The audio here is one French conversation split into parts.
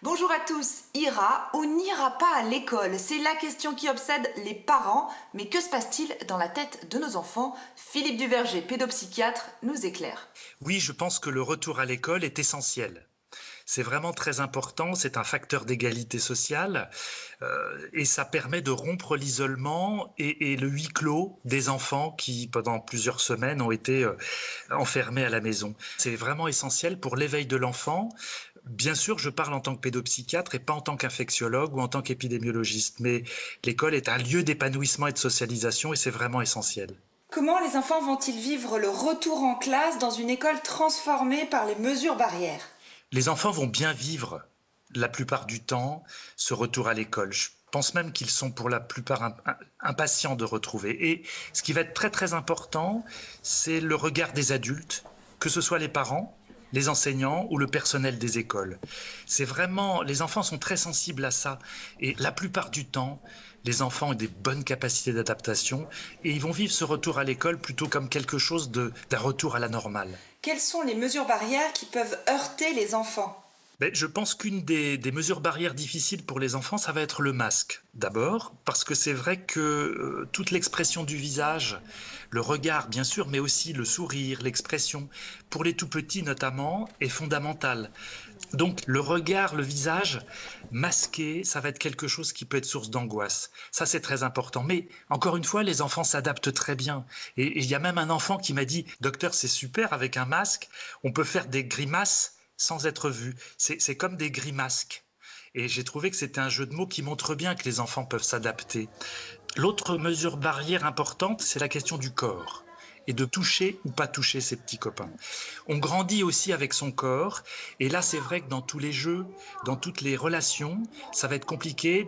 Bonjour à tous, ira ou n'ira pas à l'école? C'est la question qui obsède les parents. Mais que se passe-t-il dans la tête de nos enfants? Philippe Duverger, pédopsychiatre, nous éclaire. Oui, je pense que le retour à l'école est essentiel. C'est vraiment très important, c'est un facteur d'égalité sociale et ça permet de rompre l'isolement et le huis clos des enfants qui, pendant plusieurs semaines, ont été enfermés à la maison. C'est vraiment essentiel pour l'éveil de l'enfant. Bien sûr, je parle en tant que pédopsychiatre et pas en tant qu'infectiologue ou en tant qu'épidémiologiste, mais l'école est un lieu d'épanouissement et de socialisation et c'est vraiment essentiel. Comment les enfants vont-ils vivre le retour en classe dans une école transformée par les mesures barrières? Les enfants vont bien vivre la plupart du temps ce retour à l'école. Je pense même qu'ils sont pour la plupart impatients de retrouver. Et ce qui va être très très important, c'est le regard des adultes, que ce soit les parents, les enseignants ou le personnel des écoles. C'est vraiment, les enfants sont très sensibles à ça. Et la plupart du temps, les enfants ont des bonnes capacités d'adaptation et ils vont vivre ce retour à l'école plutôt comme quelque chose d'un retour à la normale. Quelles sont les mesures barrières qui peuvent heurter les enfants? Je pense qu'une des mesures barrières difficiles pour les enfants, ça va être le masque. D'abord, parce que c'est vrai que toute l'expression du visage, le regard bien sûr, mais aussi le sourire, l'expression, pour les tout petits notamment, est fondamentale. Donc le regard, le visage masqué, ça va être quelque chose qui peut être source d'angoisse. Ça, c'est très important. Mais encore une fois, les enfants s'adaptent très bien. Et il y a même un enfant qui m'a dit, docteur, c'est super avec un masque, on peut faire des grimaces sans être vu. C'est comme des grimasques. Et j'ai trouvé que c'était un jeu de mots qui montre bien que les enfants peuvent s'adapter. L'autre mesure barrière importante, c'est la question du corps et de toucher ou pas toucher ses petits copains. On grandit aussi avec son corps et là c'est vrai que dans tous les jeux, dans toutes les relations, ça va être compliqué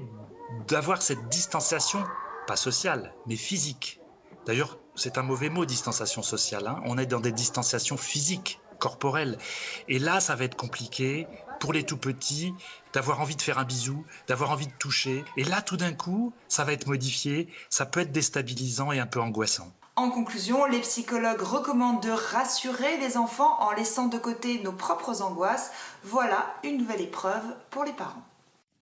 d'avoir cette distanciation, pas sociale, mais physique. D'ailleurs, c'est un mauvais mot, distanciation sociale, hein. On est dans des distanciations physiques, corporelles. Et là, ça va être compliqué pour les tout petits d'avoir envie de faire un bisou, d'avoir envie de toucher. Et là, tout d'un coup, ça va être modifié, ça peut être déstabilisant et un peu angoissant. En conclusion, les psychologues recommandent de rassurer les enfants en laissant de côté nos propres angoisses. Voilà une nouvelle épreuve pour les parents.